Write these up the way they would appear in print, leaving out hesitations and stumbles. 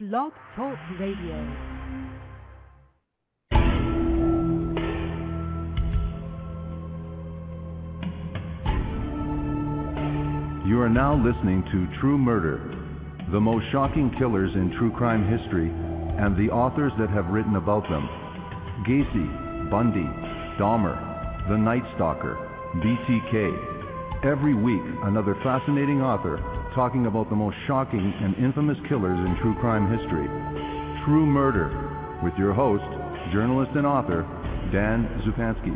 Blog Talk Radio. You are now listening to True Murder, the most shocking killers in true crime history, and the authors that have written about them. Gacy, Bundy, Dahmer, The Night Stalker, BTK. Every week, another fascinating author talking about the most shocking and infamous killers in true crime history. True Murder, with your host, journalist and author, Dan Zupansky.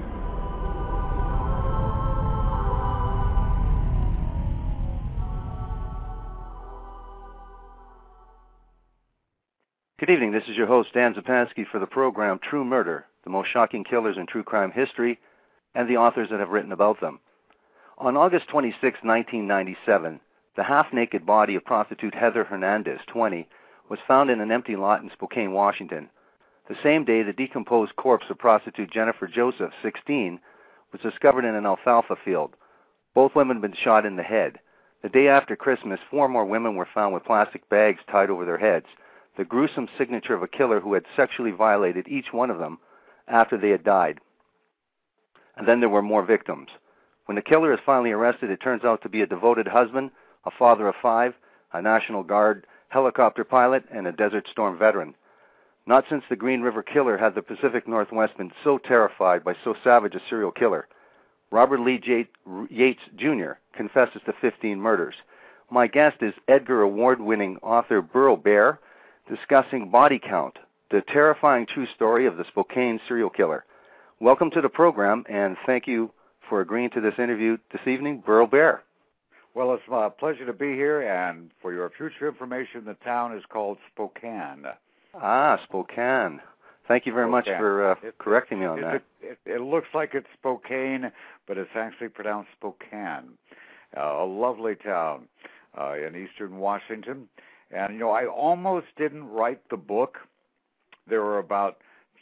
Good evening, this is your host, Dan Zupansky, for the program True Murder, the most shocking killers in true crime history, and the authors that have written about them. On August 26, 1997, the half-naked body of prostitute Heather Hernandez, 20, was found in an empty lot in Spokane, Washington. The same day, the decomposed corpse of prostitute Jennifer Joseph, 16, was discovered in an alfalfa field. Both women had been shot in the head. The day after Christmas, 4 more women were found with plastic bags tied over their heads, the gruesome signature of a killer who had sexually violated each one of them after they had died. And then there were more victims. When the killer is finally arrested, it turns out to be a devoted husband, a father of 5, a National Guard helicopter pilot, and a Desert Storm veteran. Not since the Green River Killer had the Pacific Northwest been so terrified by so savage a serial killer. Robert Lee Yates, Jr. confesses to 15 murders. My guest is Edgar Award-winning author Burl Barer, discussing Body Count, the terrifying true story of the Spokane serial killer. Welcome to the program, and thank you for agreeing to this interview this evening, Burl Barer. Well, it's a pleasure to be here, and for your future information, the town is called Spokane. Ah, Spokane. Thank you very much for correcting me on that. It looks like it's Spokane, but it's actually pronounced Spokane. A lovely town in eastern Washington. And, I almost didn't write the book. There were about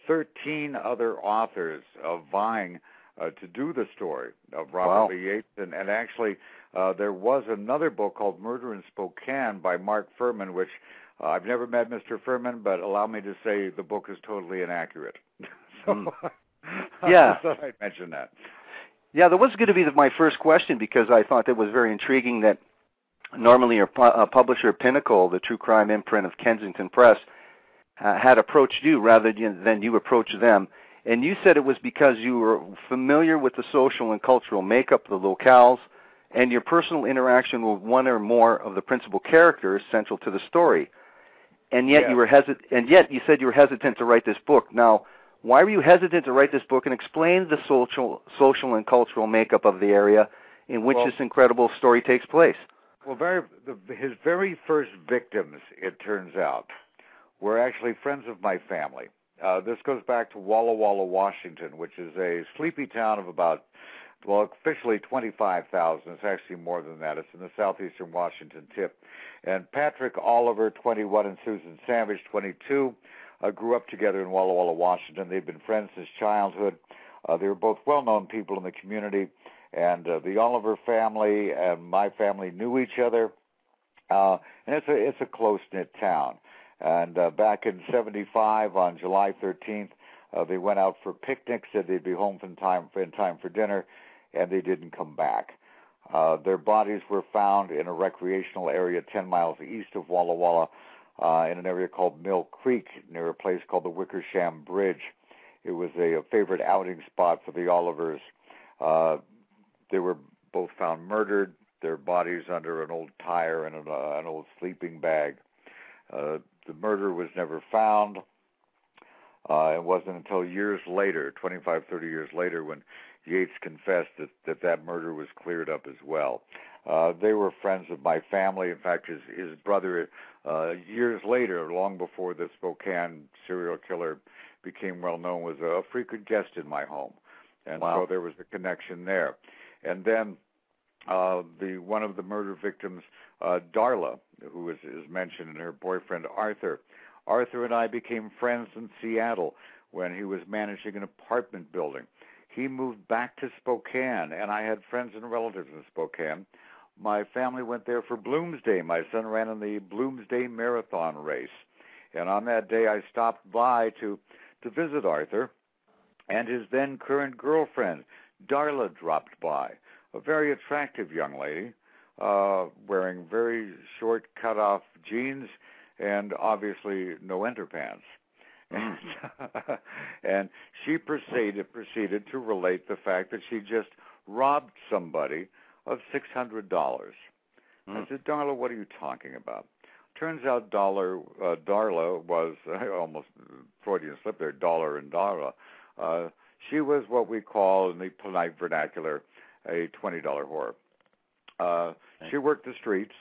13 other authors vying to do the story of Robert Lee Yates. And actually, there was another book called Murder in Spokane by Mark Furman, which I've never met Mr. Furman, but allow me to say the book is totally inaccurate. So yeah. I thought I'd mention that. Yeah, that was going to be my first question, because I thought that was very intriguing that normally a publisher, Pinnacle, the true crime imprint of Kensington Press, had approached you rather than you approached them. And you said it was because you were familiar with the social and cultural makeup of the locales and your personal interaction with one or more of the principal characters central to the story. And yet you said you were hesitant to write this book. Now, why were you hesitant to write this book, and explain the social and cultural makeup of the area in which this incredible story takes place? Well, his very first victims, it turns out, were actually friends of my family. This goes back to Walla Walla, Washington, which is a sleepy town of about, officially 25,000. It's actually more than that. It's in the southeastern Washington tip. And Patrick Oliver, 21, and Susan Savage, 22, grew up together in Walla Walla, Washington. They'd been friends since childhood. They were both well-known people in the community. And the Oliver family and my family knew each other, and it's a close-knit town. And back in '75, on July 13th, they went out for picnics. Said they'd be home in time for dinner, and they didn't come back. Their bodies were found in a recreational area 10 miles east of Walla Walla, in an area called Mill Creek, near a place called the Wickersham Bridge. It was a favorite outing spot for the Olivers. They were both found murdered, their bodies under an old tire and an old sleeping bag. The murder was never found. It wasn't until years later, 25, 30 years later, when Yates confessed that murder was cleared up as well. They were friends of my family. In fact, his brother, years later, long before the Spokane serial killer became well known, was a frequent guest in my home. And so there was a connection there. And then one of the murder victims, Darla, who is mentioned, and her boyfriend Arthur. Arthur and I became friends in Seattle when he was managing an apartment building. He moved back to Spokane, and I had friends and relatives in Spokane. My family went there for Bloomsday. My son ran in the Bloomsday Marathon race. And on that day, I stopped by to visit Arthur, and his then current girlfriend, Darla, dropped by, a very attractive young lady, wearing very short cut-off jeans and obviously no underpants. And she proceeded to relate the fact that she just robbed somebody of $600. I said, Darla, what are you talking about? Turns out Darla was, almost Freudian slip there, dollar and Darla. She was what we call in the polite vernacular a $20 whore. She worked the streets,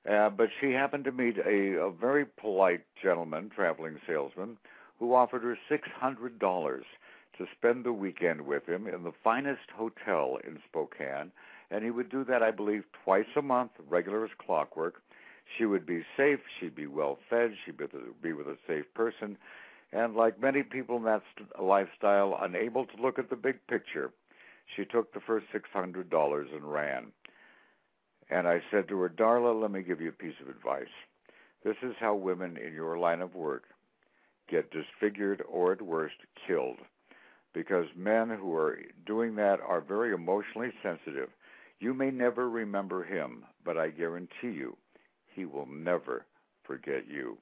but she happened to meet a very polite gentleman, traveling salesman, who offered her $600 to spend the weekend with him in the finest hotel in Spokane, and he would do that, I believe, twice a month, regular as clockwork. She would be safe, she'd be well-fed, she'd be with a safe person, and like many people in that lifestyle, unable to look at the big picture, she took the first $600 and ran. And I said to her, Darla, let me give you a piece of advice. This is how women in your line of work get disfigured or, at worst, killed. Because men who are doing that are very emotionally sensitive. You may never remember him, but I guarantee you, he will never forget you.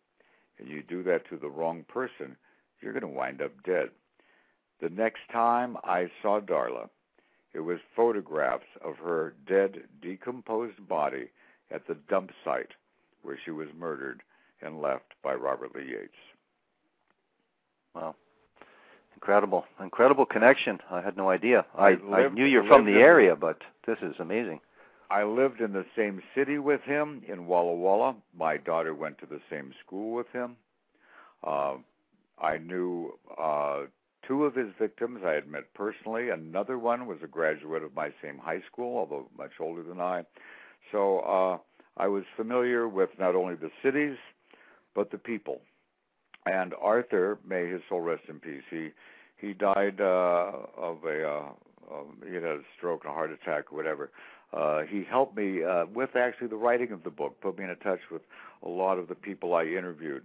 And you do that to the wrong person, you're going to wind up dead. The next time I saw Darla, it was photographs of her dead, decomposed body at the dump site where she was murdered and left by Robert Lee Yates. Wow. Incredible connection. I had no idea. I knew you're from the area, but this is amazing. I lived in the same city with him in Walla Walla. My daughter went to the same school with him. I knew two of his victims I had met personally. Another one was a graduate of my same high school, although much older than I. So I was familiar with not only the cities, but the people. And Arthur, may his soul rest in peace, he died he had a stroke, a heart attack, or whatever. He helped me with actually the writing of the book, put me in touch with a lot of the people I interviewed.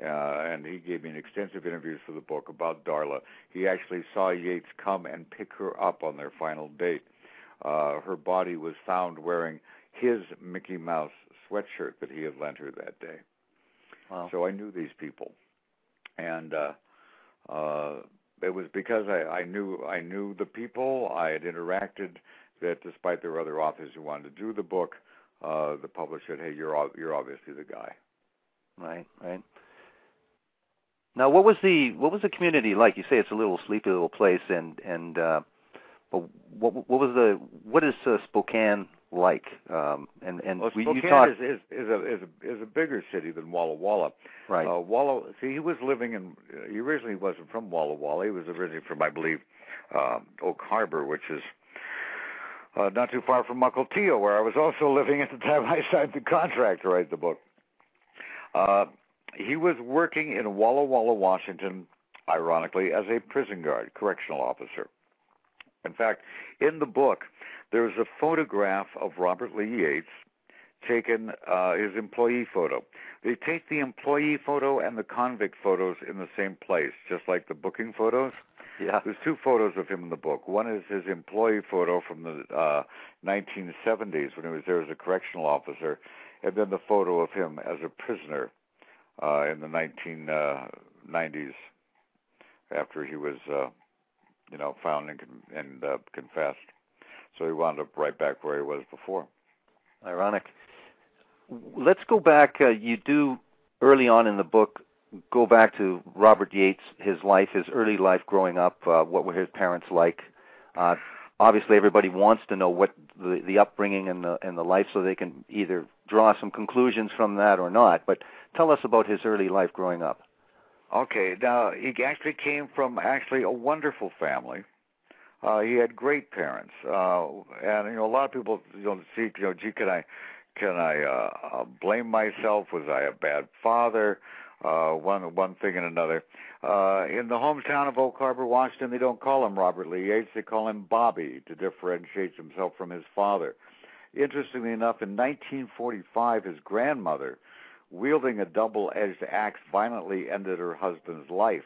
And he gave me an extensive interviews for the book about Darla. He actually saw Yates come and pick her up on their final date. Her body was found wearing his Mickey Mouse sweatshirt that he had lent her that day. Wow. So I knew these people. And it was because I knew the people, I had interacted, that despite there were other authors who wanted to do the book, the publisher said, hey, you're obviously the guy. Right. Now, what was the community like? You say it's a little sleepy little place, but what is Spokane like? Well, Spokane is a bigger city than Walla Walla. Right. He was living he originally wasn't from Walla Walla. He was originally from, I believe, Oak Harbor, which is not too far from Mukilteo, where I was also living at the time I signed the contract to write the book. He was working in Walla Walla, Washington, ironically, as a prison guard, correctional officer. In fact, in the book, there's a photograph of Robert Lee Yates taken, his employee photo. They take the employee photo and the convict photos in the same place, just like the booking photos. Yeah. There's two photos of him in the book. One is his employee photo from the 1970s when he was there as a correctional officer, and then the photo of him as a prisoner in the 1990s after he was, found and confessed. So he wound up right back where he was before. Ironic. Let's go back. You do, early on in the book, go back to Robert Yates, his life, his early life growing up. What were his parents like? Obviously, everybody wants to know what the upbringing and the life, so they can either draw some conclusions from that or not. But tell us about his early life growing up. Okay. Now, he actually came from a wonderful family. He had great parents, and a lot of people see, gee, can I blame myself? Was I a bad father? One thing and another. In the hometown of Oak Harbor, Washington, they don't call him Robert Lee Yates. They call him Bobby to differentiate himself from his father. Interestingly enough, in 1945, his grandmother wielding a double-edged axe, violently ended her husband's life.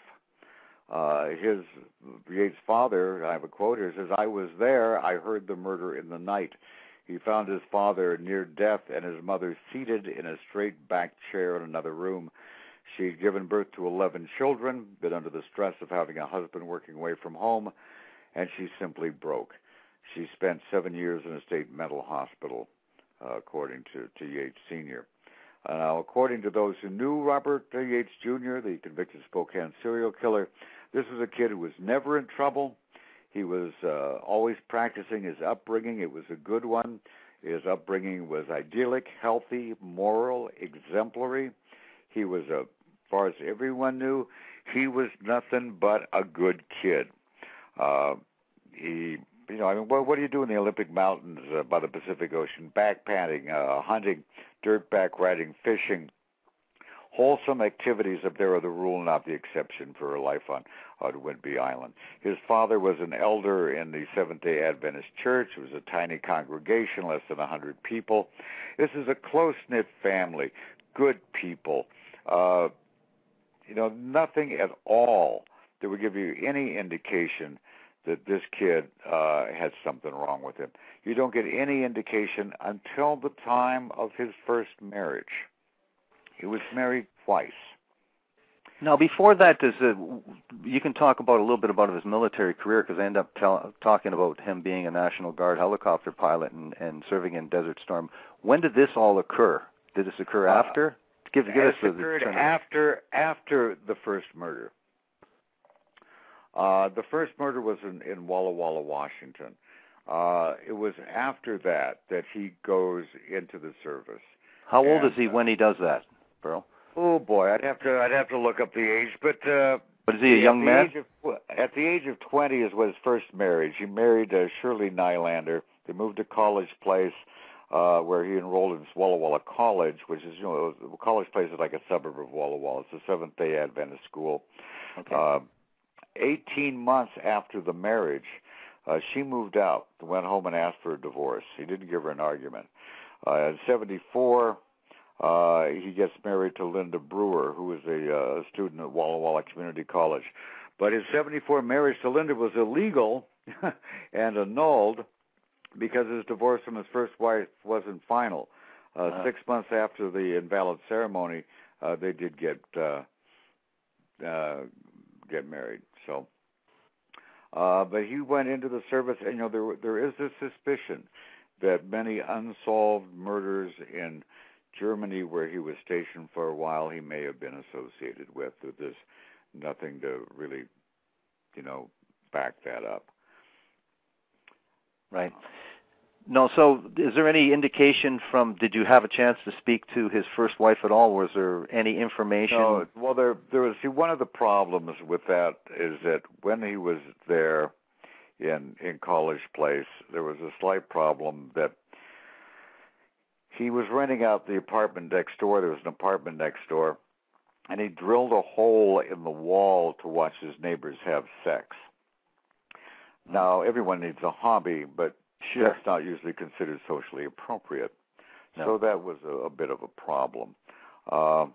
Yates' father, I have a quote here, says, "I was there. I heard the murder in the night. He found his father near death and his mother seated in a straight-backed chair in another room. She'd given birth to 11 children, been under the stress of having a husband working away from home, and she simply broke. She spent 7 years in a state mental hospital," according to Yates Sr. Now, according to those who knew Robert Yates Jr., the convicted Spokane serial killer, this was a kid who was never in trouble. He was always practicing his upbringing. It was a good one. His upbringing was idyllic, healthy, moral, exemplary. He was, as far as everyone knew, he was nothing but a good kid. What do you do in the Olympic Mountains by the Pacific Ocean? Backpacking, hunting, dirtback riding, fishing. Wholesome activities up there are the rule, not the exception for a life on Whidbey Island. His father was an elder in the Seventh-day Adventist Church. It was a tiny congregation, less than 100 people. This is a close-knit family, good people. Nothing at all that would give you any indication that this kid had something wrong with him. You don't get any indication until the time of his first marriage. He was married twice. Now, before that, you can talk about a little bit about his military career, because I end up talking about him being a National Guard helicopter pilot and serving in Desert Storm. When did this all occur? Did this occur after? Give us it occurred after the first murder. The first murder was in Walla Walla, Washington. It was after that he goes into the service. How old is he when he does that, Burl? Oh boy, I'd have to look up the age, but is he a young man? At the age of 20 is his first marriage. He married Shirley Nylander. They moved to College Place, where he enrolled in Walla Walla College, which is College Place is like a suburb of Walla Walla. It's a Seventh-day Adventist school. Okay. 18 months after the marriage, she moved out, went home and asked for a divorce. He didn't give her an argument. In 1974, he gets married to Linda Brewer, who was a student at Walla Walla Community College. But his 1974 marriage to Linda was illegal and annulled because his divorce from his first wife wasn't final. 6 months after the invalid ceremony, they did get married. So, but he went into the service, and there is this suspicion that many unsolved murders in Germany, where he was stationed for a while, he may have been associated with. There's nothing to really, back that up. Right. No, so is there any indication did you have a chance to speak to his first wife at all? Was there any information? No, well, there was, one of the problems with that is that when he was there in College Place, there was a slight problem that he was renting out the apartment next door. There was an apartment next door, and he drilled a hole in the wall to watch his neighbors have sex. Now, everyone needs a hobby, but that's not usually considered socially appropriate. No. So that was a bit of a problem. But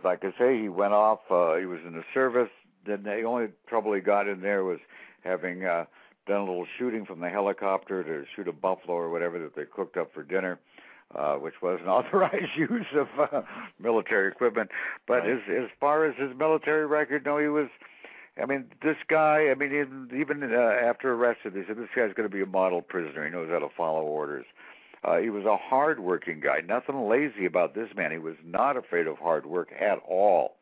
like I say, he went off. He was in the service. Then the only trouble he got in there was having done a little shooting from the helicopter to shoot a buffalo or whatever that they cooked up for dinner, which was an authorized use of military equipment. But as far as his military record, no, he was... this guy, even after arrested, they said, this guy's going to be a model prisoner. He knows how to follow orders. He was a hard-working guy. Nothing lazy about this man. He was not afraid of hard work at all.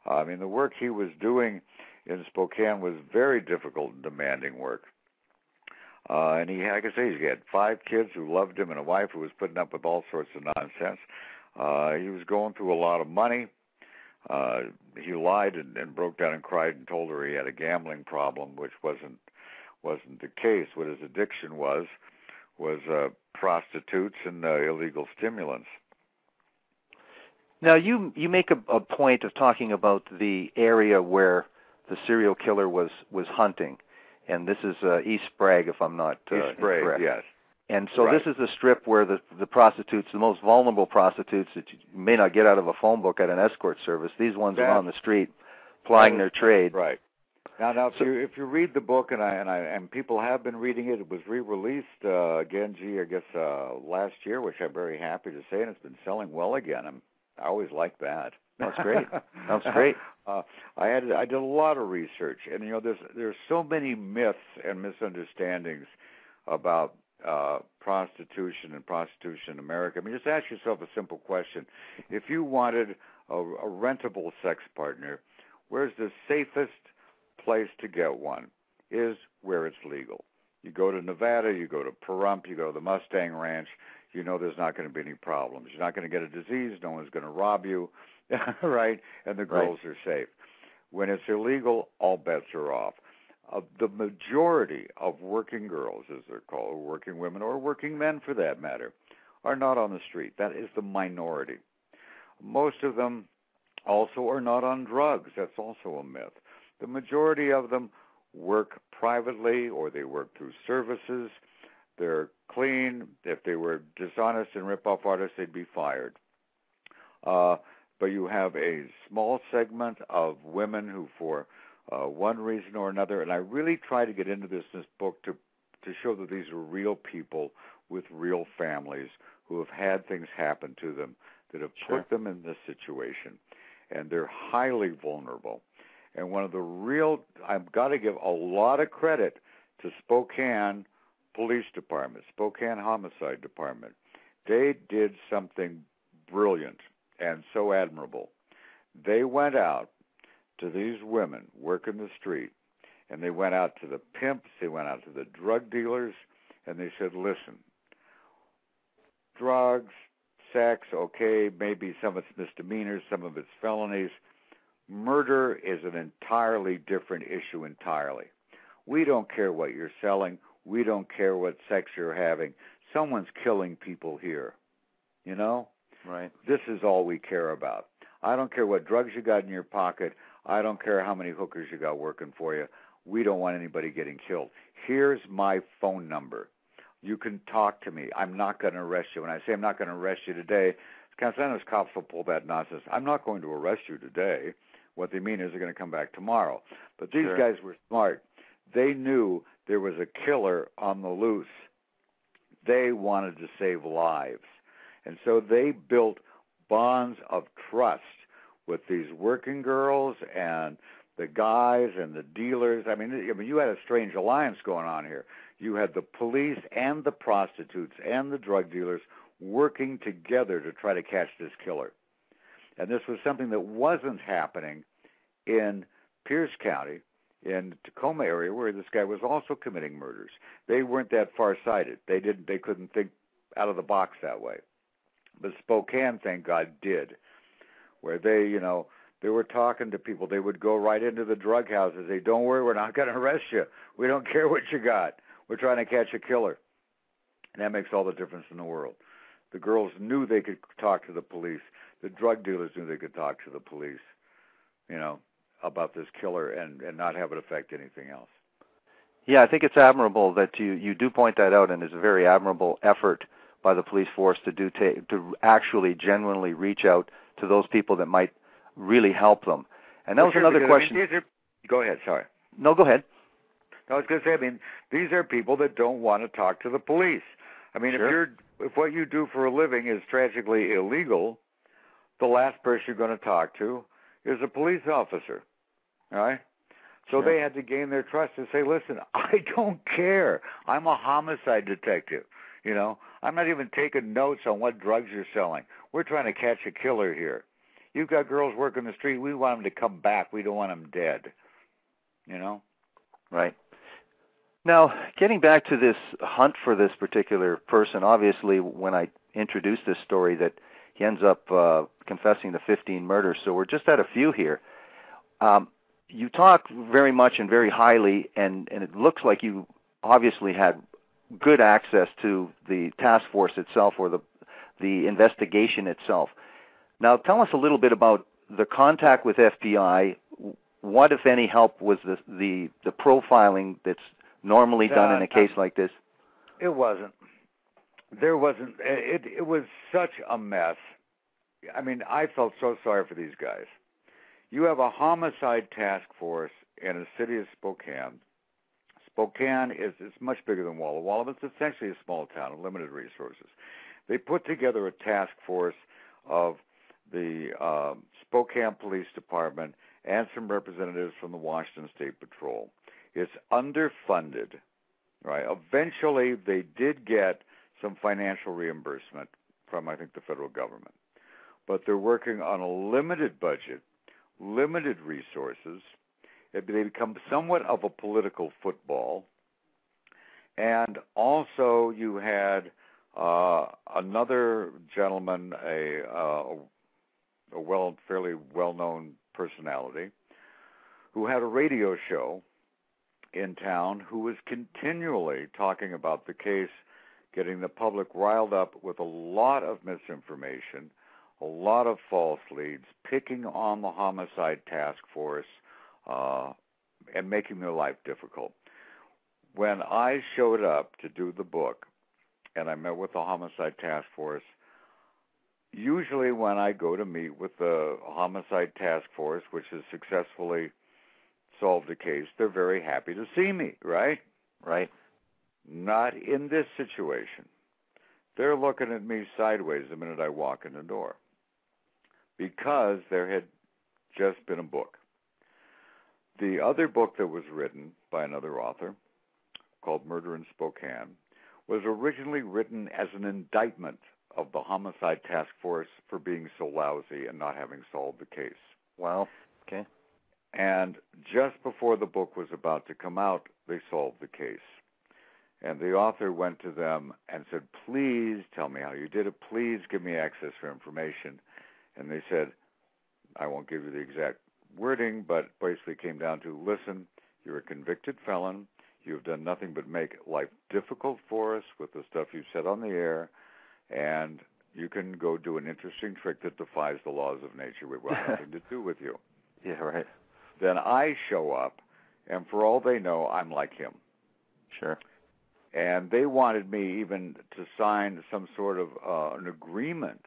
The work he was doing in Spokane was very difficult and demanding work. And he, like I say, he had 5 kids who loved him and a wife who was putting up with all sorts of nonsense. He was going through a lot of money. He lied and broke down and cried and told her he had a gambling problem, which wasn't the case. What his addiction was prostitutes and illegal stimulants. Now, you make a point of talking about the area where the serial killer was hunting, and this is East Sprague, if I'm not East Sprague, incorrect. Yes. And so this is the strip where the prostitutes, the most vulnerable prostitutes that you may not get out of a phone book at an escort service, these ones are on the street plying their trade. Right. Now, if you read the book, and people have been reading it, it was re-released again, I guess last year, which I'm very happy to say, and it's been selling well again. I always like that. That's great. That's great. I did a lot of research, and there's so many myths and misunderstandings about prostitution in America. I mean, just ask yourself a simple question: if you wanted a rentable sex partner, where's the safest place to get one? Is where it's legal. You go to Nevada, you go to Pahrump, you go to the Mustang Ranch, there's not going to be any problems. You're not going to get a disease, no one's going to rob you, right? And the girls are safe. When it's illegal, all bets are off. The majority of working girls, as they're called, or working women, or working men for that matter, are not on the street. That is the minority. Most of them also are not on drugs. That's also a myth. The majority of them work privately, or they work through services. They're clean. If they were dishonest and rip-off artists, they'd be fired. But you have a small segment of women who, for one reason or another, and I really try to get into this in this book to show that these are real people with real families who have had things happen to them that have put them in this situation, and they're highly vulnerable. And one of the I've got to give a lot of credit to Spokane Police Department, Spokane Homicide Department. They did something brilliant and so admirable. They went out to these women working the street, and they went out to the pimps, they went out to the drug dealers, and they said, listen, drugs, sex, okay, maybe some of it's misdemeanors, some of it's felonies. Murder is an entirely different issue entirely. We don't care what you're selling. We don't care what sex you're having. Someone's killing people here, Right. This is all we care about. I don't care what drugs you got in your pocket. I don't care how many hookers you got working for you. We don't want anybody getting killed. Here's my phone number. You can talk to me. I'm not going to arrest you. When I say I'm not going to arrest you today, sometimes cops will pull that nonsense. I'm not going to arrest you today. What they mean is they're going to come back tomorrow. But these guys were smart. They knew there was a killer on the loose. They wanted to save lives. And so they built bonds of trust with these working girls and the guys and the dealers. I mean, you had a strange alliance going on here. You had the police and the prostitutes and the drug dealers working together to try to catch this killer. And this was something that wasn't happening in Pierce County, in the Tacoma area, where this guy was also committing murders. They weren't that far-sighted. They couldn't think out of the box that way. But Spokane, thank God, did, where they were talking to people. They would go right into the drug houses. Say, don't worry, we're not going to arrest you. We don't care what you got. We're trying to catch a killer. And that makes all the difference in the world. The girls knew they could talk to the police. The drug dealers knew they could talk to the police, about this killer and not have it affect anything else. Yeah, I think it's admirable that you do point that out, and it's a very admirable effort by the police force to actually genuinely reach out to those people that might really help them. And that was another question. Go ahead, sorry. No, go ahead. I was going to say, these are people that don't want to talk to the police. If what you do for a living is tragically illegal, the last person you're going to talk to is a police officer, all right? So they had to gain their trust and say, listen, I don't care. I'm a homicide detective, I'm not even taking notes on what drugs you're selling. We're trying to catch a killer here. You've got girls working the street. We want them to come back. We don't want them dead, Right. Now, getting back to this hunt for this particular person, obviously when I introduced this story that he ends up confessing to 15 murders, so we're just at a few here. You talk very much and very highly, and it looks like you obviously had good access to the task force itself or the investigation itself. Now, tell us a little bit about the contact with FBI. What, if any, help was the profiling that's normally done in a case like this? It wasn't. There wasn't. It was such a mess. I mean, I felt so sorry for these guys. You have a homicide task force in the city of Spokane. Spokane is much bigger than Walla Walla, but it's essentially a small town of limited resources. They put together a task force of the Spokane Police Department and some representatives from the Washington State Patrol. It's underfunded, right? Eventually, they did get some financial reimbursement from, I think, the federal government. But they're working on a limited budget, limited resources. They become somewhat of a political football. And also you had another gentleman, a fairly well-known personality, who had a radio show in town who was continually talking about the case, getting the public riled up with a lot of misinformation, a lot of false leads, picking on the homicide task force, and making their life difficult. When I showed up to do the book, and I met with the homicide task force, usually when I go to meet with the homicide task force, which has successfully solved a case, they're very happy to see me, right? Right. Not in this situation. They're looking at me sideways the minute I walk in the door, because there had just been a book. The other book that was written by another author, called Murder in Spokane, was originally written as an indictment of the homicide task force for being so lousy and not having solved the case. Wow. Okay. And just before the book was about to come out, they solved the case. And the author went to them and said, please tell me how you did it. Please give me access for information. And they said, I won't give you the exact wording, but basically came down to, listen, you're a convicted felon. You've done nothing but make life difficult for us with the stuff you've said on the air, and you can go do an interesting trick that defies the laws of nature. We want nothing to do with you. Yeah, right. Then I show up, and for all they know, I'm like him. Sure. And they wanted me even to sign some sort of an agreement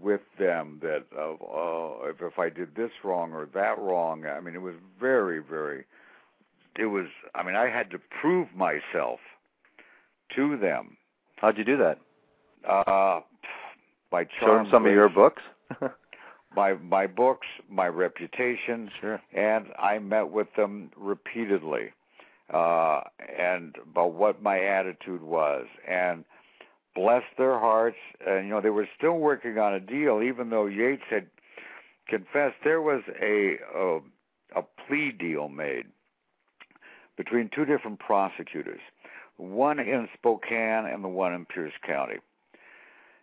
with them that if I did this wrong or that wrong. I mean, it was very, very, I had to prove myself to them. How'd you do that? By show them some of your books? my books, my reputation, sure. And I met with them repeatedly, and about what my attitude was, and bless their hearts, and they were still working on a deal, even though Yates had confessed. There was a plea deal made between two different prosecutors, one in Spokane and the one in Pierce County.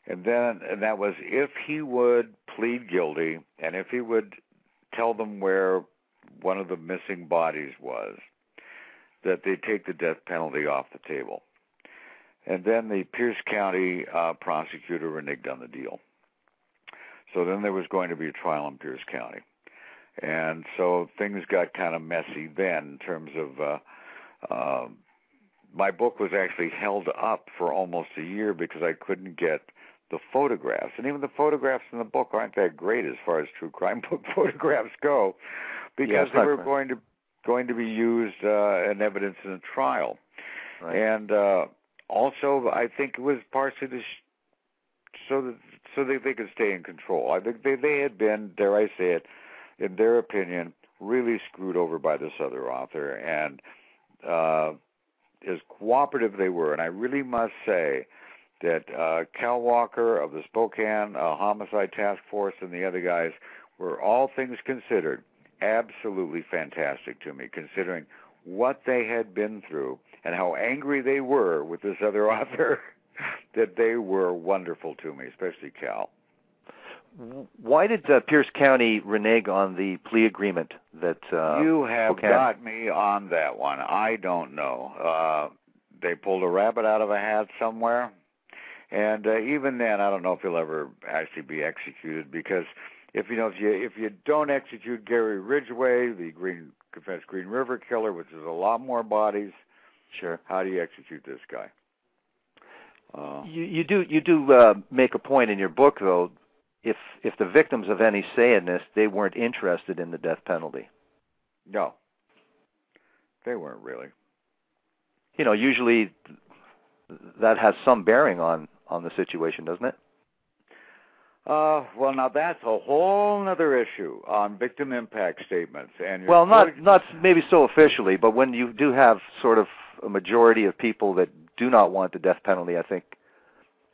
And that was if he would plead guilty and if he would tell them where one of the missing bodies was, that they'd take the death penalty off the table. And then the Pierce County prosecutor reneged on the deal. So then there was going to be a trial in Pierce County. And so things got kind of messy then in terms of my book was actually held up for almost a year because I couldn't get the photographs. And even the photographs in the book aren't that great as far as true crime book photographs go, because they were going to be used in evidence in a trial. Right. And also, I think it was partially so that they could stay in control. I think they had been, dare I say it, in their opinion, really screwed over by this other author, and as cooperative they were. And I really must say that Cal Walker of the Spokane Homicide Task Force and the other guys were, all things considered, absolutely fantastic to me, considering what they had been through and how angry they were with this other author, that they were wonderful to me, especially Cal. Why did Pierce County renege on the plea agreement that you have Spokane? Got me on that one. I don't know. They pulled a rabbit out of a hat somewhere, and even then, I don't know if he'll ever actually be executed, because if you don't execute Gary Ridgway, the confessed Green River killer, which is a lot more bodies, sure, how do you execute this guy? You do make a point in your book, though. If the victims of any say in this, they weren't interested in the death penalty. No, they weren't really. Usually that has some bearing on the situation, doesn't it? Well, now that's a whole other issue on victim impact statements. And well, not maybe so officially, but when you do have sort of a majority of people that do not want the death penalty, I think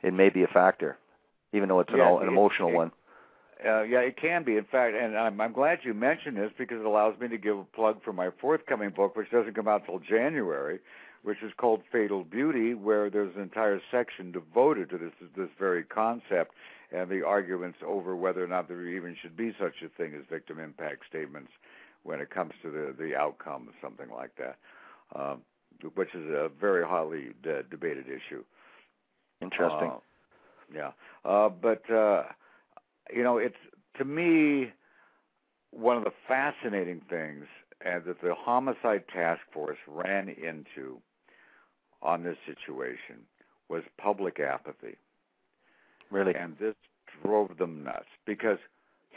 it may be a factor, even though it's an emotional one. Yeah, it can be. In fact, and I'm glad you mentioned this because it allows me to give a plug for my forthcoming book, which doesn't come out till January, which is called Fatal Beauty, where there's an entire section devoted to this very concept and the arguments over whether or not there even should be such a thing as victim impact statements when it comes to the outcome of something like that, which is a very highly debated issue. Interesting. But it's, to me, one of the fascinating things that the Homicide Task Force ran into on this situation was public apathy. Really? And this drove them nuts because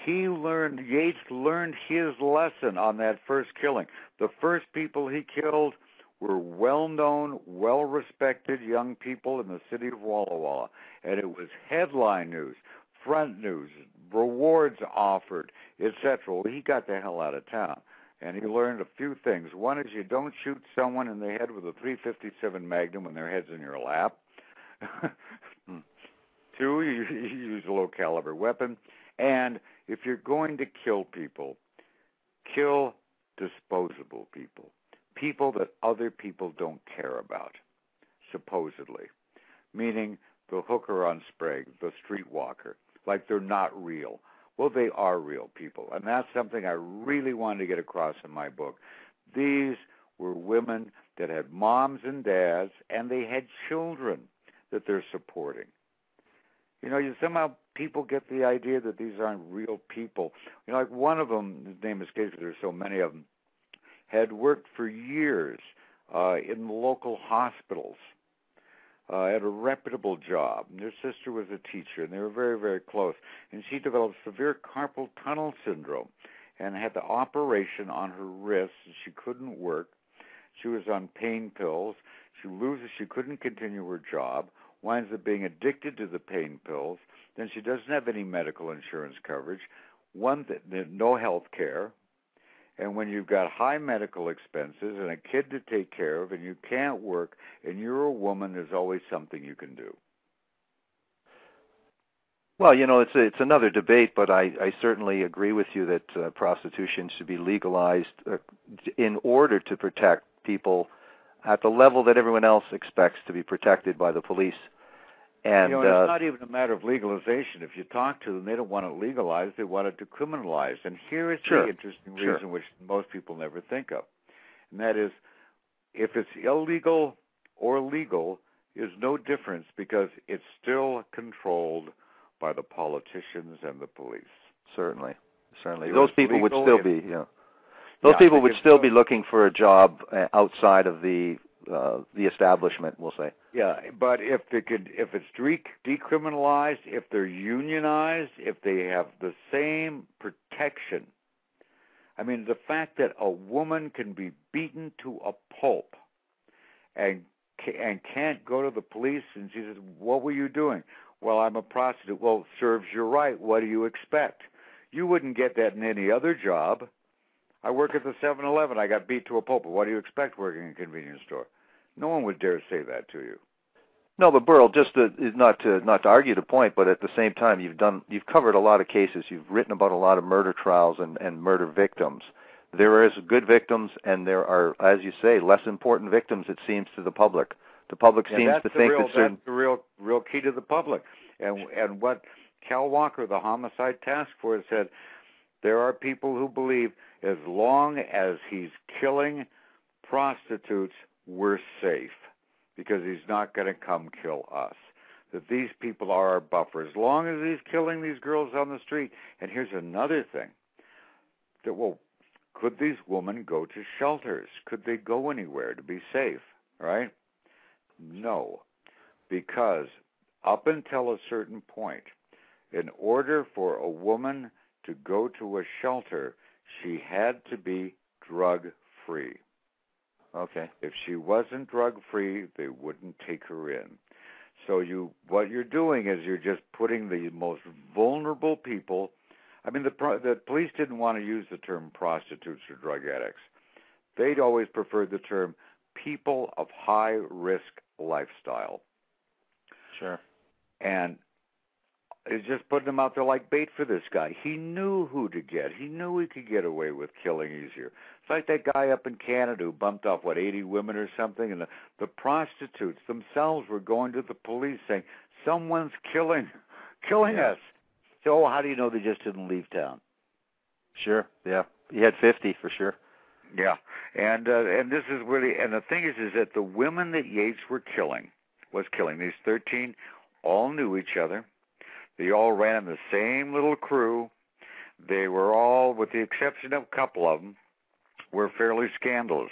Yates learned his lesson on that first killing. The first people he killed were well-known, well-respected young people in the city of Walla Walla. And it was headline news, front news, rewards offered, etc. Well, he got the hell out of town. And he learned a few things. One is you don't shoot someone in the head with a .357 Magnum when their head's in your lap. Two, you use a low-caliber weapon. And if you're going to kill people, kill disposable people, people that other people don't care about, supposedly, meaning the hooker on Sprague, the streetwalker, like they're not real. Well, they are real people, and that's something I really wanted to get across in my book. These were women that had moms and dads, and they had children that they're supporting. Somehow people get the idea that these aren't real people. Like one of them, his name escapes me, there's so many of them, had worked for years in the local hospitals, had a reputable job. And their sister was a teacher, and they were very, very close. And she developed severe carpal tunnel syndrome and had the operation on her wrist. She couldn't work. She was on pain pills. She couldn't continue her job, winds up being addicted to the pain pills. Then she doesn't have any medical insurance coverage, no health care. And when you've got high medical expenses and a kid to take care of and you can't work and you're a woman, there's always something you can do. Well, it's another debate, but I certainly agree with you that prostitution should be legalized in order to protect people at the level that everyone else expects to be protected by the police. And it's not even a matter of legalization. If you talk to them, they don't want it legalized. They want it decriminalized. And here is the interesting reason which most people never think of. And that is, if it's illegal or legal, is no difference because it's still controlled by the politicians and the police. Certainly. Those people would still be, Those people would still be looking for a job outside of the establishment, we'll say. Yeah, but if it's decriminalized, if they're unionized, if they have the same protection. I mean, the fact that a woman can be beaten to a pulp and can't go to the police, and she says, "What were you doing?" "Well, I'm a prostitute." "Well, serves you right. What do you expect?" You wouldn't get that in any other job. I work at the 7-Eleven. I got beat to a pulp. What do you expect working in a convenience store? No one would dare say that to you. No, but Burl, just not to argue the point, but at the same time, you've covered a lot of cases. You've written about a lot of murder trials and murder victims. There is good victims, and there are, as you say, less important victims. It seems to the public. The public seems to think that certain. That's the real key to the public. And what Cal Walker, the Homicide Task Force, said, there are people who believe as long as he's killing prostitutes, we're safe because he's not going to come kill us. That these people are our buffer. As long as he's killing these girls on the street. And here's another thing. Could these women go to shelters? Could they go anywhere to be safe? Right? No. because up until a certain point, in order for a woman to go to a shelter, she had to be drug-free. Okay. If she wasn't drug-free, they wouldn't take her in. So what you're doing is you're just putting the most vulnerable people. I mean, the police didn't want to use the term prostitutes or drug addicts. They'd always preferred the term people of high-risk lifestyle. Sure. And it's just putting them out there like bait for this guy. He knew who to get. He knew he could get away with killing easier. It's like that guy up in Canada who bumped off, 80 women or something, and the prostitutes themselves were going to the police saying, someone's killing us. So how do you know they just didn't leave town? Sure, yeah. He had 50 for sure. Yeah, and this is really, and the thing is that the women that Yates was killing, these 13, all knew each other. They all ran in the same little crew. They were all, with the exception of a couple of them, were fairly scandalous.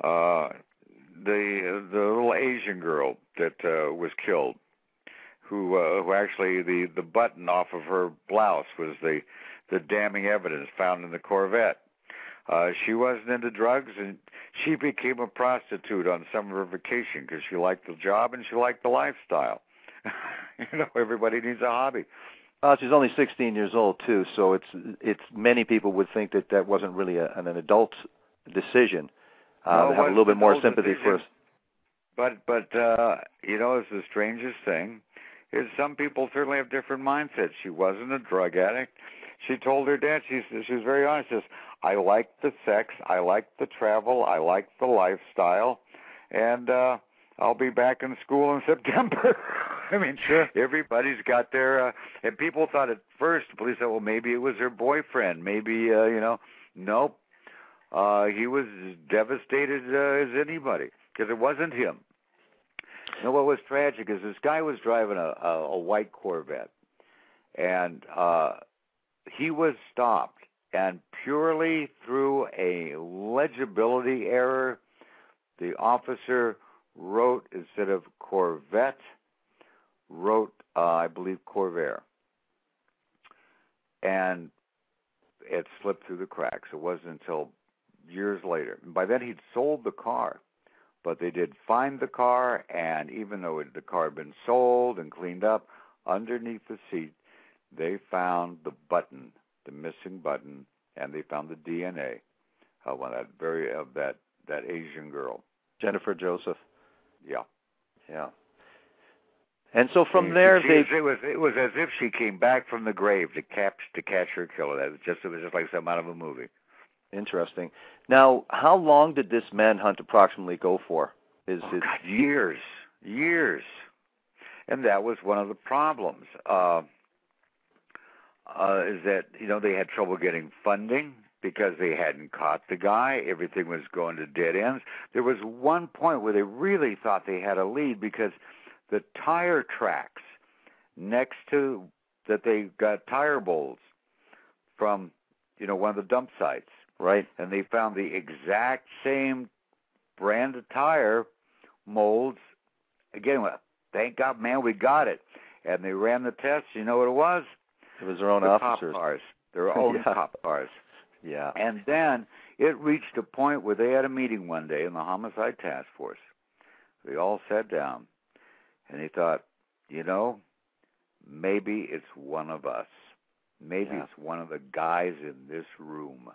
The little Asian girl that was killed, who actually the button off of her blouse was the damning evidence found in the Corvette. She wasn't into drugs, and she became a prostitute on some of her vacation because she liked the job and she liked the lifestyle. Everybody needs a hobby. Well, she's only 16 years old too, so it's many people would think that wasn't really an adult decision. No, have a little bit more sympathy for us. But it's the strangest thing is some people certainly have different mindsets. She wasn't a drug addict. She told her dad, she was very honest, says, I like the sex, I like the travel, I like the lifestyle, and I'll be back in school in September. I mean, sure. Everybody's got their, and people thought at first, the police said, well, maybe it was her boyfriend, maybe, nope. He was as devastated as anybody, because it wasn't him. What was tragic is this guy was driving a white Corvette, and he was stopped, and purely through a legibility error, the officer wrote, instead of Corvette, wrote, I believe, Corvair. And it slipped through the cracks. It wasn't until years later. And by then, he'd sold the car. But they did find the car, and even though the car had been sold and cleaned up, underneath the seat, they found the button, the missing button, and they found the DNA of that Asian girl, Jennifer Joseph. Yeah. And so from there, it was as if she came back from the grave to catch her killer. It was just like something out of a movie. Interesting. Now, how long did this manhunt approximately go for? Years, and that was one of the problems. Is that they had trouble getting funding because they hadn't caught the guy. Everything was going to dead ends. There was one point where they really thought they had a lead because the tire tracks next to that they got tire bowls from one of the dump sites, right? And they found the exact same brand of tire molds. Again, thank God, man, we got it. And they ran the tests. You know what it was? It was their own officers. Cop cars. Their own cop cars. Yeah. And then it reached a point where they had a meeting one day in the Homicide Task Force. They all sat down, and they thought, maybe it's one of us. Maybe it's one of the guys in this room.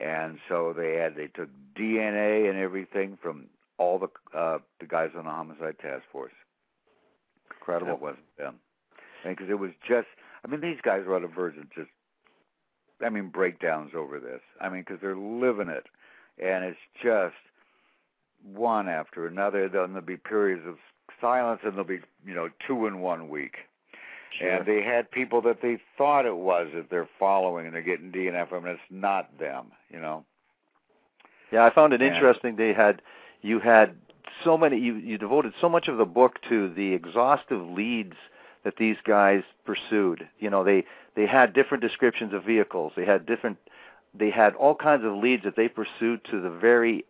And so they took DNA and everything from all the guys on the Homicide Task Force. Incredible. And it wasn't them. Because it was just, these guys were on the verge of just, breakdowns over this. Because they're living it. And it's just one after another. Then there'll be periods of silence, and there'll be, 2 in 1 week. Sure. And they had people that they thought it was that they're following, and they're getting DNA from, and it's not them, Yeah, I found it interesting. You had so many. You devoted so much of the book to the exhaustive leads that these guys pursued. They had different descriptions of vehicles. They had all kinds of leads that they pursued to the very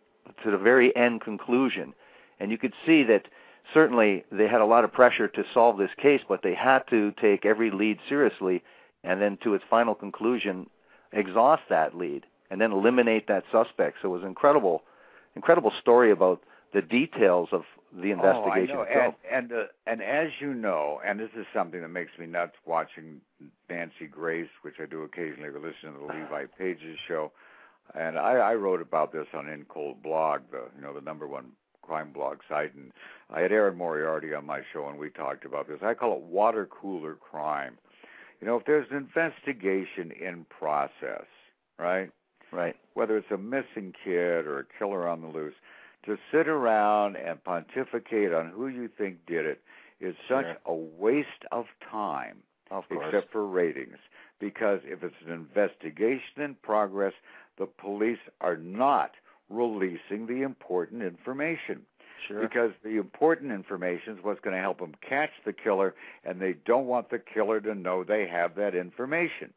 end conclusion. And you could see that certainly they had a lot of pressure to solve this case, but they had to take every lead seriously, and then to its final conclusion, exhaust that lead, and then eliminate that suspect. So it was an incredible story about the details of the investigation itself. And as you know, and this is something that makes me nuts watching Nancy Grace, which I do occasionally, or listen to the Levi Pages show, and I wrote about this on In Cold Blog, the number one crime blog site, and I had Aaron Moriarty on my show, and we talked about this. I call it water cooler crime. If there's an investigation in process, right? Right. Whether it's a missing kid or a killer on the loose, to sit around and pontificate on who you think did it is such a waste of time, except for ratings. Because if it's an investigation in progress, the police are not releasing the important information. Sure. Because the important information is what's going to help them catch the killer, and they don't want the killer to know they have that information.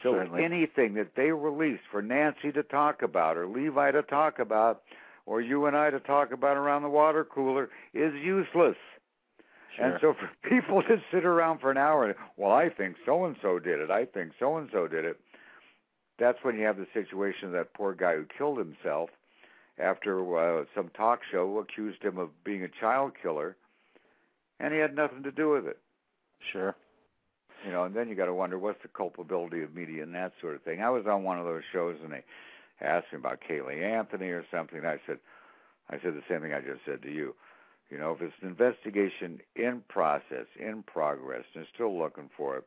So anything that they release for Nancy to talk about, or Levi to talk about, or you and I to talk about around the water cooler is useless. Sure. And so for people to sit around for an hour, well, I think so-and-so did it, I think so-and-so did it, that's when you have the situation of that poor guy who killed himself after some talk show accused him of being a child killer, and he had nothing to do with it. Sure. And then you got to wonder, what's the culpability of media and that sort of thing. I was on one of those shows, and they asked me about Kaylee Anthony or something, and I said the same thing I just said to you. If it's an investigation in process, in progress, and still looking for it,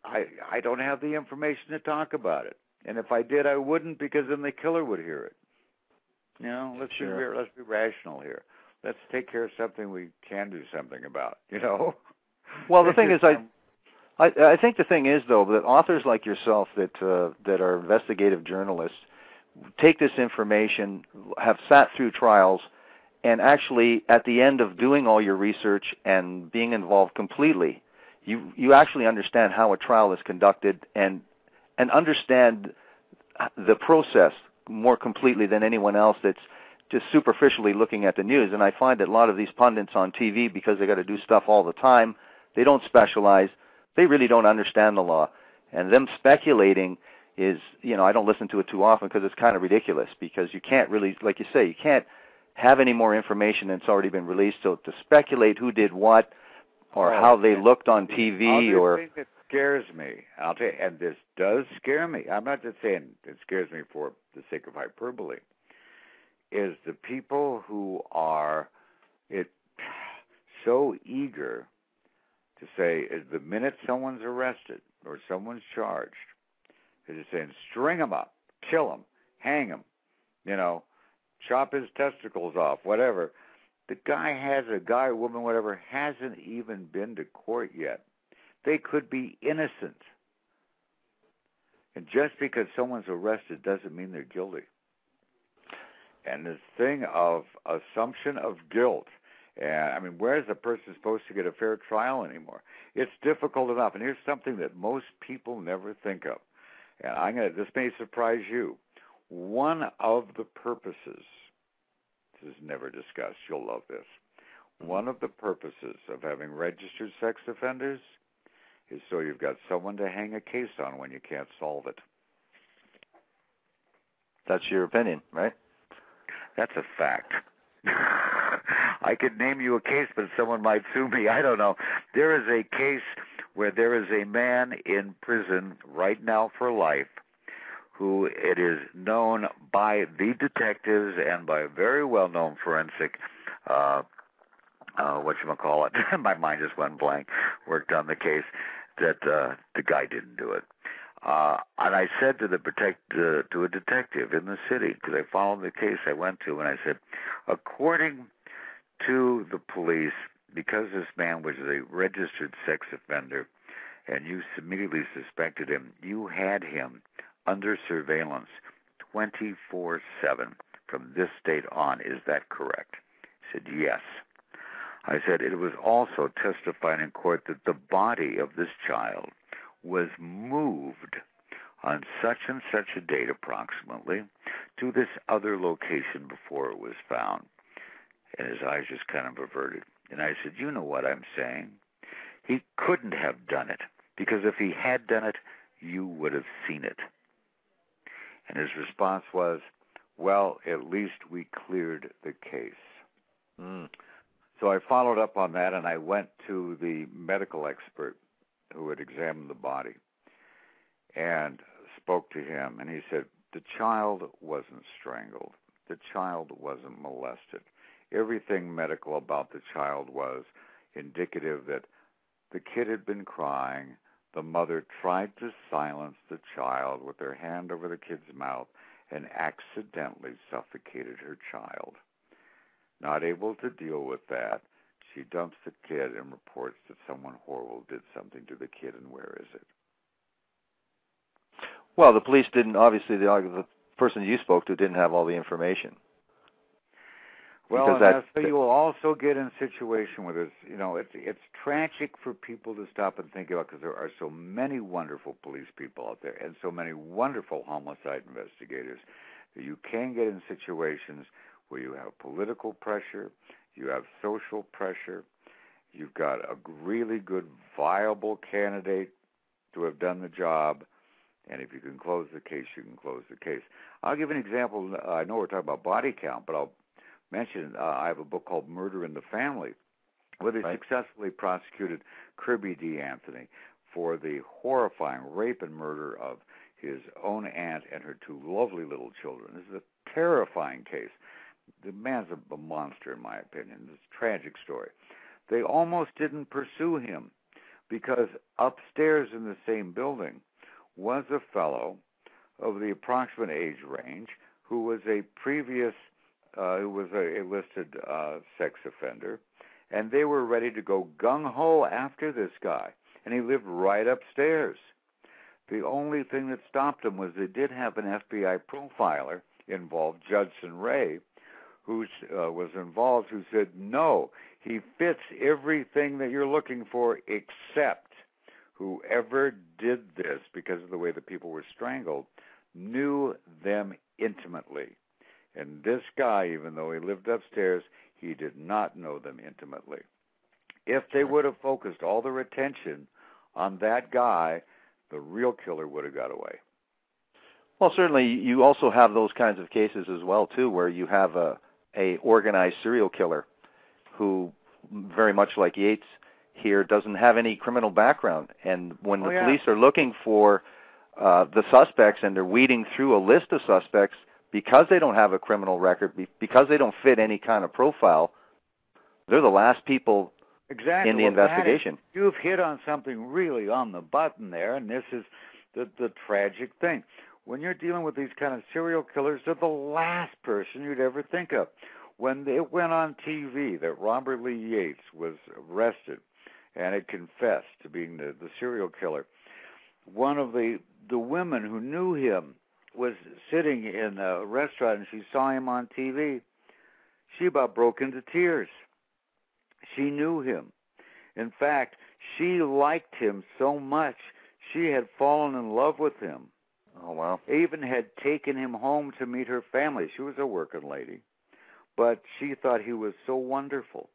I don't have the information to talk about it. And if I did, I wouldn't, because then the killer would hear it. Let's be rational here. Let's take care of something we can do something about. Well, the thing is, I think the thing is, though, that authors like yourself that are investigative journalists take this information, have sat through trials, and actually, at the end of doing all your research and being involved completely, you actually understand how a trial is conducted and understand the process more completely than anyone else that's just superficially looking at the news. And I find that a lot of these pundits on TV, because they got to do stuff all the time, they don't specialize. They really don't understand the law. And them speculating is, I don't listen to it too often because it's kind of ridiculous, because you can't really, like you say, you can't have any more information that's already been released. So to speculate who did what or how they looked on TV or... thing that scares me, I'll tell you, and this does scare me, I'm not just saying it scares me for the sake of hyperbole, is the people who are so eager to say, the minute someone's arrested or someone's charged, they're just saying, string him up, kill him, hang him, chop his testicles off, whatever. The guy, woman, whatever, hasn't even been to court yet. They could be innocent. And just because someone's arrested doesn't mean they're guilty. And this thing of assumption of guilt, and where is a person supposed to get a fair trial anymore? It's difficult enough. And here's something that most people never think of. And this may surprise you. One of the purposes, this is never discussed, you'll love this. One of the purposes of having registered sex offenders is so you've got someone to hang a case on when you can't solve it. That's your opinion, right? That's a fact. I could name you a case, but someone might sue me. I don't know. There is a case where there is a man in prison right now for life who it is known by the detectives and by a very well-known forensic, whatchamacallit, my mind just went blank, worked on the case, that the guy didn't do it. And I said to a detective in the city, because I followed the case I went to, and I said, according to the police, because this man was a registered sex offender, and you immediately suspected him, you had him under surveillance 24/7 from this date on. Is that correct? He said, yes. I said, it was also testified in court that the body of this child was moved on such and such a date approximately to this other location before it was found. And his eyes just kind of averted. And I said, you know what I'm saying? He couldn't have done it, because if he had done it, you would have seen it. And his response was, well, at least we cleared the case. Mm. So I followed up on that, and I went to the medical expert who had examined the body and spoke to him. And he said, the child wasn't strangled. The child wasn't molested. Everything medical about the child was indicative that the kid had been crying. The mother tried to silence the child with her hand over the kid's mouth and accidentally suffocated her child. Not able to deal with that, she dumps the kid and reports that someone horrible did something to the kid, and where is it? Well, the police didn't, obviously, the person you spoke to didn't have all the information. Well, and that's so you will also get in a situation where there's, it's tragic for people to stop and think about, because there are so many wonderful police people out there and so many wonderful homicide investigators that you can get in situations where you have political pressure, you have social pressure, you've got a really good, viable candidate to have done the job, and if you can close the case, you can close the case. I'll give an example. I know we're talking about body count, but I'll mention I have a book called Murder in the Family, where they successfully prosecuted Kirby D. Anthony for the horrifying rape and murder of his own aunt and her two lovely little children. This is a terrifying case. The man's a monster, in my opinion. It's a tragic story. They almost didn't pursue him because upstairs in the same building was a fellow of the approximate age range who was a previous who was a listed sex offender, and they were ready to go gung-ho after this guy, and he lived right upstairs. The only thing that stopped him was they did have an FBI profiler involved, Judson Ray, who was involved, who said, no, he fits everything that you're looking for, except whoever did this, because of the way the people were strangled, knew them intimately. And this guy, even though he lived upstairs, he did not know them intimately. If they would have focused all their attention on that guy, the real killer would have got away. Well, certainly you also have those kinds of cases as well, too, where you have a organized serial killer who, very much like Yates here, doesn't have any criminal background. And when the police are looking for the suspects and they're weeding through a list of suspects, because they don't have a criminal record, because they don't fit any kind of profile, they're the last people in the investigation. You've hit on something really on the button there, and this is the tragic thing. When you're dealing with these kind of serial killers, they're the last person you'd ever think of. When it went on TV that Robert Lee Yates was arrested and had confessed to being the serial killer, one of the women who knew him was sitting in a restaurant, and she saw him on TV. She about broke into tears. She knew him. In fact, she liked him so much, she had fallen in love with him. Oh, wow. Even had taken him home to meet her family. She was a working lady. But she thought he was so wonderful.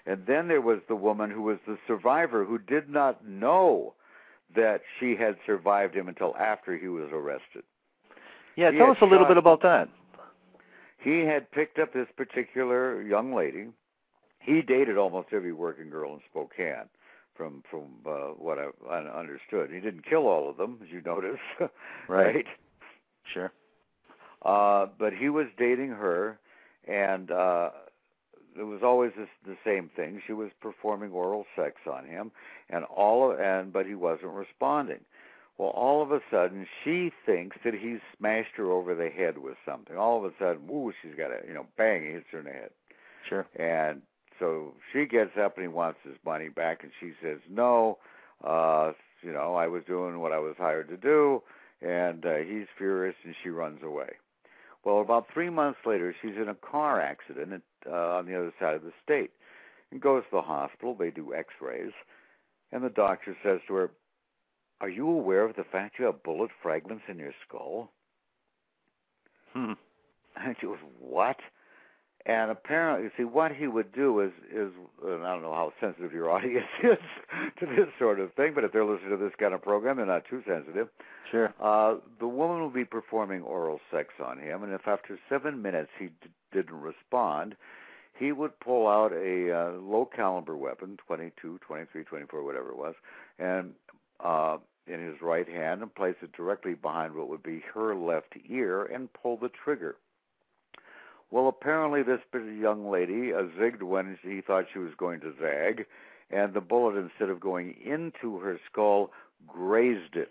And then there was the woman who was the survivor, who did not know that she had survived him until after he was arrested. Yeah, tell us a little bit about that. He had picked up this particular young lady. He dated almost every working girl in Spokane, from what I understood. He didn't kill all of them, as you notice. Right? Sure. But he was dating her, and it was always the same thing. She was performing oral sex on him, but he wasn't responding. Well, all of a sudden, she thinks that he's smashed her over the head with something. All of a sudden, she's got a, bang, he hits her in the head. Sure. And so she gets up and he wants his money back, and she says, no, I was doing what I was hired to do, and he's furious, and she runs away. Well, about 3 months later, she's in a car accident on the other side of the state and goes to the hospital. They do x-rays, and the doctor says to her, are you aware of the fact you have bullet fragments in your skull? And she goes, what? And apparently, see, what he would do is and I don't know how sensitive your audience is to this sort of thing, but if they're listening to this kind of program, they're not too sensitive. Sure. The woman will be performing oral sex on him, and if after 7 minutes he didn't respond, he would pull out a low-caliber weapon, 22, 23, 24, whatever it was, and in his right hand, and place it directly behind what would be her left ear and pull the trigger. Well, apparently this young lady zigged when he thought she was going to zag, and the bullet, instead of going into her skull, grazed it.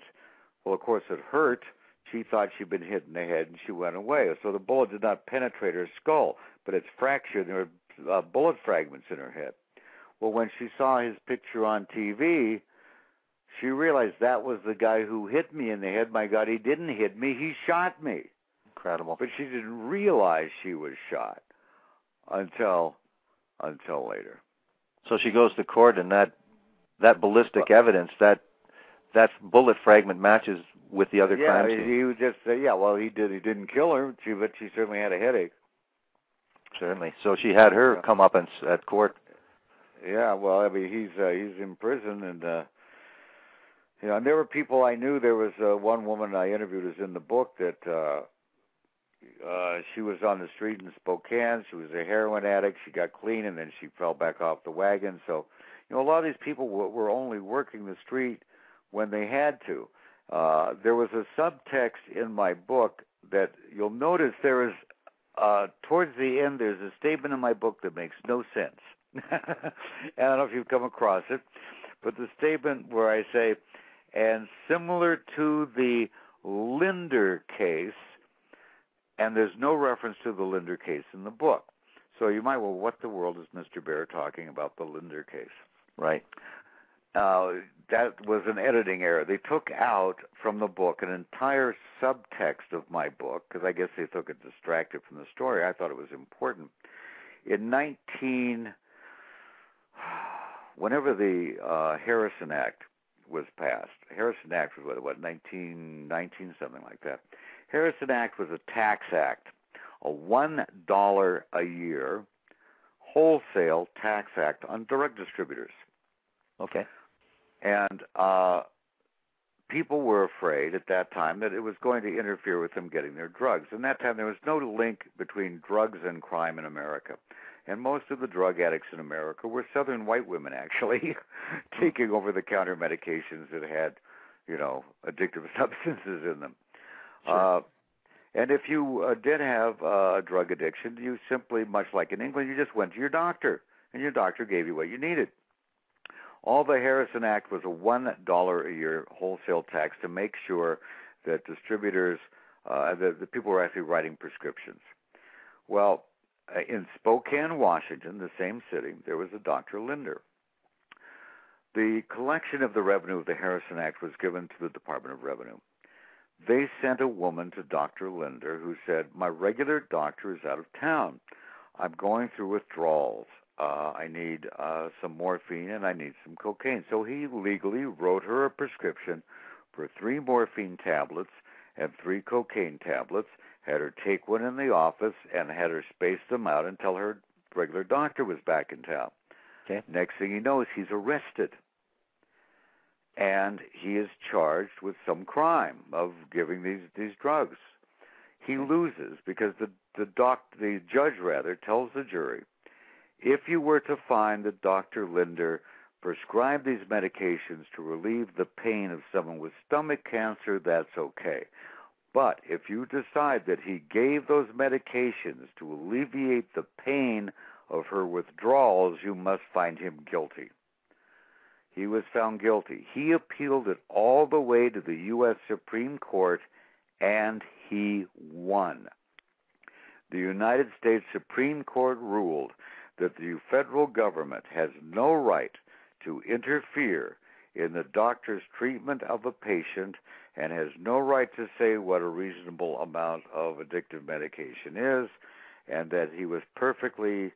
Well, of course, it hurt. She thought she'd been hit in the head, and she went away. So the bullet did not penetrate her skull, but it's fractured. There were bullet fragments in her head. Well, when she saw his picture on TV, she realized that was the guy who hit me in the head. My God, he didn't hit me. He shot me. Incredible. But she didn't realize she was shot until later. So she goes to court, and that ballistic evidence, that bullet fragment matches with the other crime scene. He would just say, he didn't kill her, but she certainly had a headache. Certainly. So she had her come up at court. Yeah, well, I mean, he's in prison, and and there were people I knew. There was one woman I interviewed who's in the book that she was on the street in Spokane. She was a heroin addict. She got clean, and then she fell back off the wagon. So, a lot of these people were only working the street when they had to. There was a subtext in my book that you'll notice there is, towards the end, there's a statement in my book that makes no sense. I don't know if you've come across it, but the statement where I say, and similar to the Linder case, and there's no reference to the Linder case in the book. So you might, what the world is Mr. Bear talking about the Linder case? Right. That was an editing error. They took out from the book an entire subtext of my book, because I guess they took it distracted from the story. I thought it was important. Whenever the Harrison Act was passed, Harrison Act was what 1919, something like that. Harrison Act was a tax act, a $1 a year wholesale tax act on direct distributors. Okay. And people were afraid at that time that it was going to interfere with them getting their drugs. And that time there was no link between drugs and crime in America. And most of the drug addicts in America were Southern white women, actually, taking over-the-counter medications that had, addictive substances in them. Sure. And if you did have a drug addiction, you simply, much like in England, you just went to your doctor, and your doctor gave you what you needed. All the Harrison Act was a $1 a year wholesale tax to make sure that distributors, the people were actually writing prescriptions. Well, in Spokane, Washington, the same city, there was a Dr. Linder. The collection of the revenue of the Harrison Act was given to the Department of Revenue. They sent a woman to Dr. Linder who said, my regular doctor is out of town. I'm going through withdrawals. I need some morphine and I need some cocaine. So he legally wrote her a prescription for 3 morphine tablets and 3 cocaine tablets, had her take one in the office, and had her space them out until her regular doctor was back in town. Okay. Next thing he knows, he's arrested. And he is charged with some crime of giving these drugs. He loses because the judge tells the jury, if you were to find that Dr. Linder prescribed these medications to relieve the pain of someone with stomach cancer, that's okay. But if you decide that he gave those medications to alleviate the pain of her withdrawals, you must find him guilty. He was found guilty. He appealed it all the way to the U.S. Supreme Court, and he won. The United States Supreme Court ruled that the federal government has no right to interfere in the doctor's treatment of a patient and has no right to say what a reasonable amount of addictive medication is, and that he was perfectly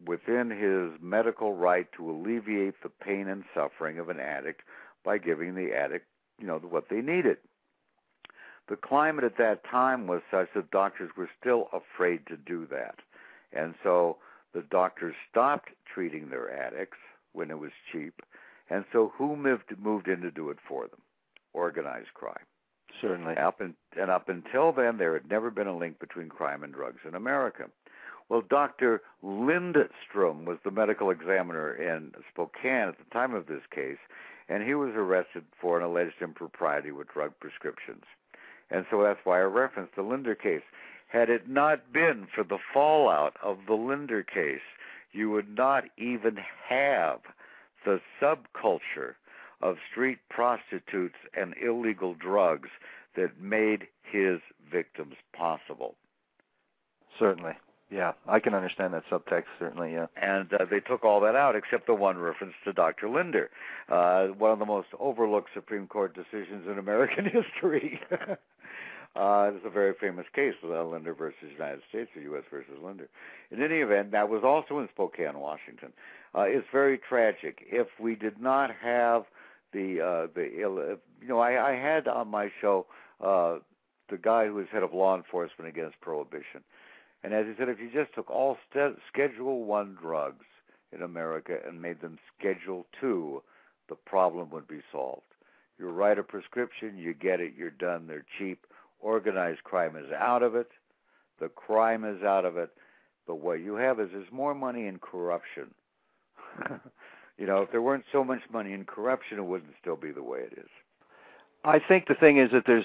within his medical right to alleviate the pain and suffering of an addict by giving the addict, what they needed. The climate at that time was such that doctors were still afraid to do that. And so the doctors stopped treating their addicts when it was cheap. And so who moved in to do it for them? Organized crime. Certainly. Up until then, there had never been a link between crime and drugs in America. Well, Dr. Lindstrom was the medical examiner in Spokane at the time of this case, and he was arrested for an alleged impropriety with drug prescriptions. And so that's why I referenced the Linder case. Had it not been for the fallout of the Linder case, you would not even have the subculture of street prostitutes and illegal drugs that made his victims possible. Certainly. Yeah, I can understand that subtext, certainly, yeah. And they took all that out except the one reference to Dr. Linder, one of the most overlooked Supreme Court decisions in American history. It's a very famous case, Linder versus United States, or U.S. versus Linder. In any event, that was also in Spokane, Washington. It's very tragic. If we did not have I had on my show the guy who was head of law enforcement against prohibition. And as he said, if you just took all Schedule I drugs in America and made them Schedule II, the problem would be solved. You write a prescription, you get it, you're done, they're cheap. Organized crime is out of it. The crime is out of it. But what you have is there's more money in corruption. If there weren't so much money in corruption, it wouldn't still be the way it is. I think the thing is that there's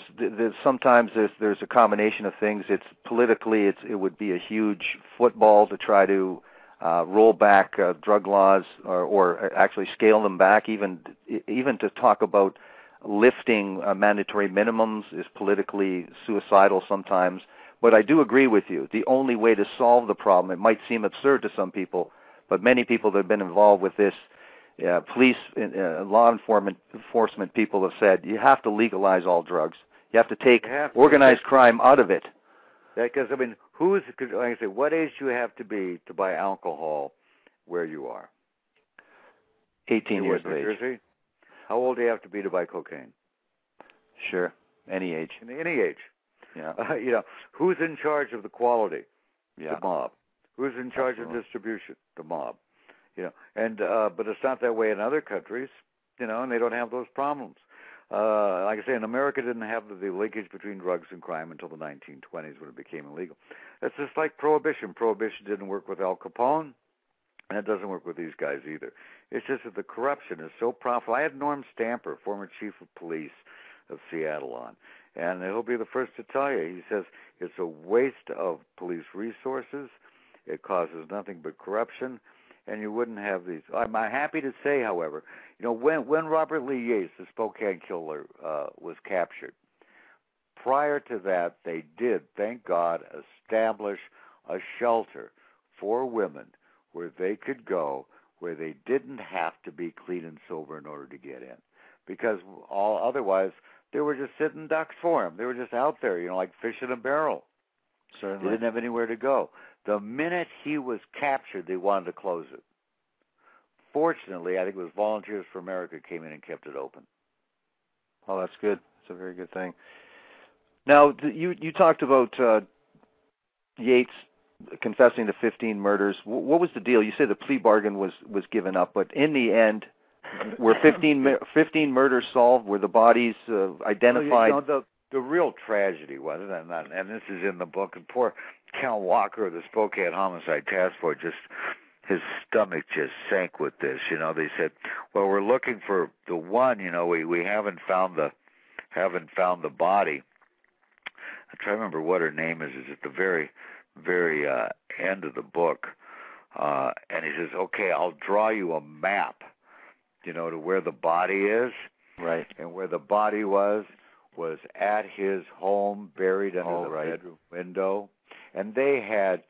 sometimes there's a combination of things. It's politically, it would be a huge football to try to roll back drug laws or actually scale them back. Even to talk about lifting mandatory minimums is politically suicidal sometimes. But I do agree with you. The only way to solve the problem, it might seem absurd to some people, but many people that have been involved with this, police, law enforcement people have said, you have to legalize all drugs. You have to take organized crime out of it. Because, like I say, what age do you have to be to buy alcohol where you are? 18 years of age. Jersey? How old do you have to be to buy cocaine? Sure, any age. Any age. Yeah. Who's in charge of the quality? Yeah. The mob. Who's in charge of distribution? The mob. But it's not that way in other countries, and they don't have those problems. Like I say, in America didn't have the linkage between drugs and crime until the 1920s when it became illegal. It's just like Prohibition. Prohibition didn't work with Al Capone, and it doesn't work with these guys either. It's just that the corruption is so profitable. I had Norm Stamper, former chief of police of Seattle, on, and he'll be the first to tell you. He says it's a waste of police resources. It causes nothing but corruption. And you wouldn't have these. I'm happy to say, however, when Robert Lee Yates, the Spokane killer, was captured, prior to that, they did, thank God, establish a shelter for women where they could go, where they didn't have to be clean and sober in order to get in. Because otherwise, they were just sitting ducks for him. They were just out there, like fish in a barrel. Certainly. They didn't have anywhere to go. The minute he was captured, they wanted to close it. Fortunately, I think it was Volunteers for America came in and kept it open. Oh, that's good. It's a very good thing. Now, you talked about Yates confessing to 15 murders. What was the deal? You said the plea bargain was given up, but in the end, were 15 murders solved? Were the bodies identified? Well, the real tragedy was, and this is in the book, and poor Cal Walker of the Spokane Homicide Task Force, his stomach just sank with this. They said, well, we're looking for the one, we haven't found the body. I'm trying to remember what her name is. It's at the very, very end of the book. And he says, okay, I'll draw you a map, to where the body is. Right. And where the body was at his home, buried under the bedroom window. And they had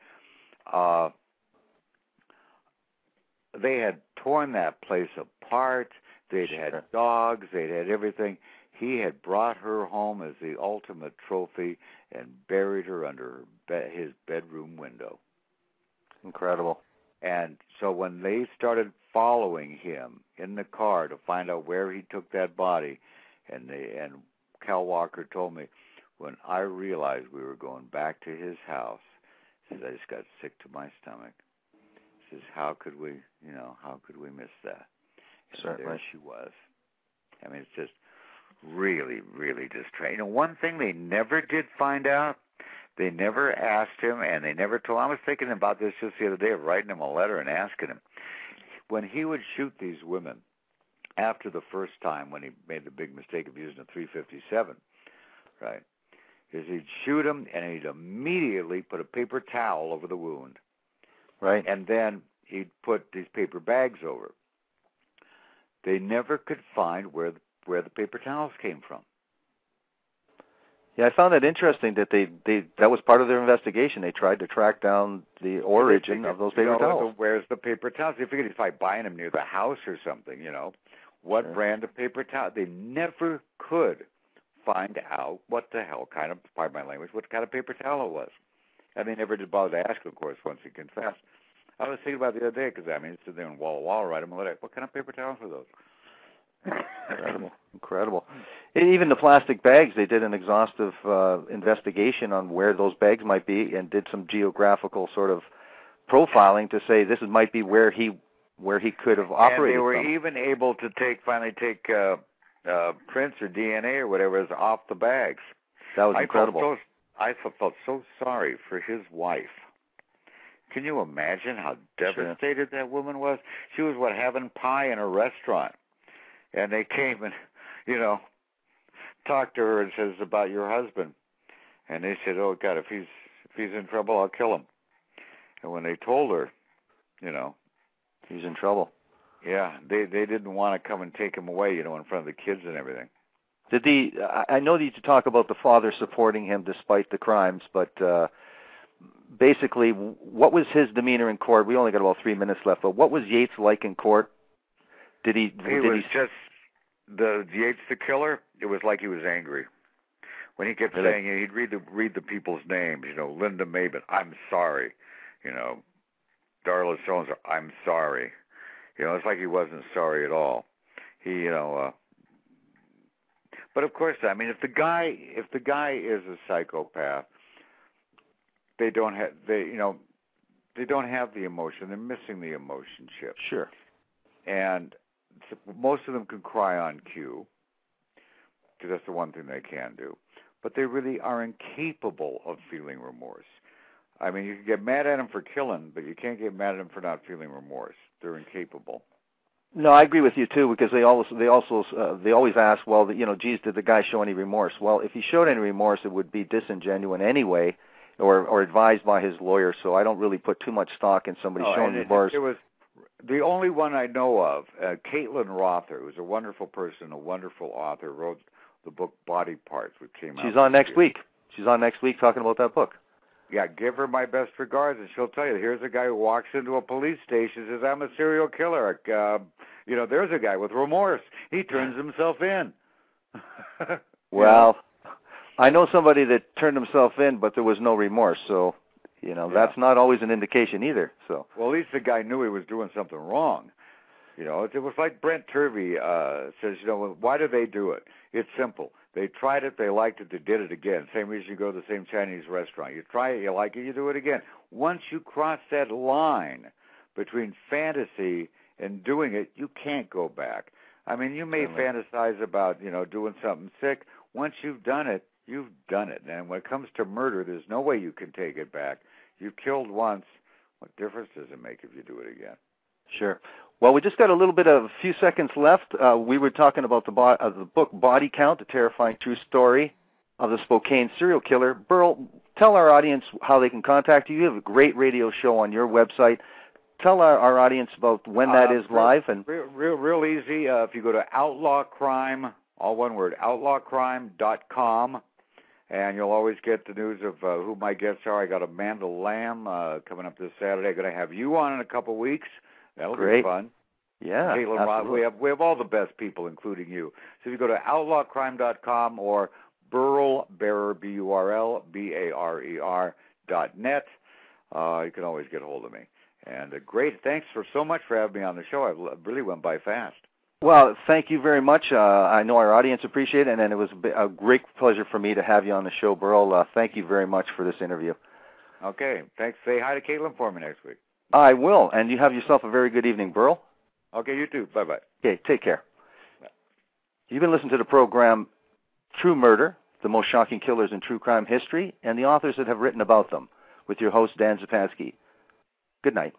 torn that place apart. They'd had dogs. They'd had everything. He had brought her home as the ultimate trophy and buried her under his bedroom window. Incredible. And so when they started following him in the car to find out where he took that body, and Cal Walker told me, when I realized we were going back to his house, He says, I just got sick to my stomach. He says, how could we miss that? And there she was. I mean, it's just really, really distressing. One thing they never did find out, they never asked him, and they never told him. I was thinking about this just the other day, of writing him a letter and asking him. When he would shoot these women, after the first time, when he made the big mistake of using a .357, right, is he'd shoot them, and he'd immediately put a paper towel over the wound. Right. And then he'd put these paper bags over. They never could find where the paper towels came from. Yeah, I found that interesting that that was part of their investigation. They tried to track down the origin of those paper towels. Where's the paper towels? They figured if I buying them near the house or something, what brand of paper towel? They never could find out what the hell kind of, pardon my language, what kind of paper towel it was. And they never did bother to ask, of course, once he confessed. I was thinking about it the other day, because, sitting there in Walla Walla, write him a letter. What kind of paper towels were those? Incredible. Even the plastic bags, they did an exhaustive investigation on where those bags might be and did some geographical sort of profiling to say this might be where he could have operated from. And they were even able to finally take prints or DNA or whatever is off the bags. That was incredible. I felt so sorry for his wife. Can you imagine how devastated that woman was? She was, having pie in a restaurant. And they came and, talked to her and says about your husband. And they said, oh, God, if he's in trouble, I'll kill him. And when they told her, he's in trouble. Yeah, they didn't want to come and take him away, in front of the kids and everything. I know that you talk about the father supporting him despite the crimes, but basically, what was his demeanor in court? We only got about 3 minutes left, but what was Yates like in court? Yates the killer. It was like he was angry when he kept saying, he'd read the people's names. Linda Maben, I'm sorry. Darla so and so, I'm sorry. It's like he wasn't sorry at all. But of course, if the guy is a psychopath, they don't have the emotion. They're missing the emotion chip. Sure. And most of them can cry on cue, because that's the one thing they can do. But they really are incapable of feeling remorse. You can get mad at them for killing, but you can't get mad at them for not feeling remorse. They're incapable. No, I agree with you too, because they always ask, well, geez, did the guy show any remorse? Well, if he showed any remorse, it would be disingenuous anyway, or advised by his lawyer. So I don't really put too much stock in somebody showing remorse. It was the only one I know of, Caitlin Rother, who's a wonderful person, a wonderful author, wrote the book Body Parts, which came out. She's on next week. She's on next week talking about that book. Yeah, give her my best regards, and she'll tell you, here's a guy who walks into a police station and says, I'm a serial killer. There's a guy with remorse. He turns himself in. Well, I know somebody that turned himself in, but there was no remorse, so, that's not always an indication either. So. Well, at least the guy knew he was doing something wrong. It was like Brent Turvey says, why do they do it? It's simple. They tried it, they liked it, they did it again. Same reason you go to the same Chinese restaurant. You try it, you like it, you do it again. Once you cross that line between fantasy and doing it, you can't go back. You may fantasize about, doing something sick. Once you've done it, you've done it. And when it comes to murder, there's no way you can take it back. You've killed once. What difference does it make if you do it again? Sure. Well, we just got a few seconds left. We were talking about the book Body Count, The Terrifying True Story of the Spokane Serial Killer. Burl, tell our audience how they can contact you. You have a great radio show on your website. Tell our audience about when that is live. And real easy. If you go to Outlaw Crime, all one word, outlawcrime.com, and you'll always get the news of who my guests are. I got Amanda Lamb coming up this Saturday. I'm going to have you on in a couple weeks. That'll be fun. Yeah, Caitlin Roth. We have all the best people, including you. So if you go to outlawcrime.com or Burl Bearer, BurlBarer.net, you can always get a hold of me. And great. Thanks so much for having me on the show. I really went by fast. Well, thank you very much. I know our audience appreciate it, and it was a great pleasure for me to have you on the show, Burl. Thank you very much for this interview. Okay. Thanks. Say hi to Caitlin for me next week. I will. And you have yourself a very good evening, Burl. Okay, you too. Bye-bye. Okay, take care. Bye. You've been listening to the program True Murder, the most shocking killers in true crime history, and the authors that have written about them, with your host, Dan Zupansky. Good night.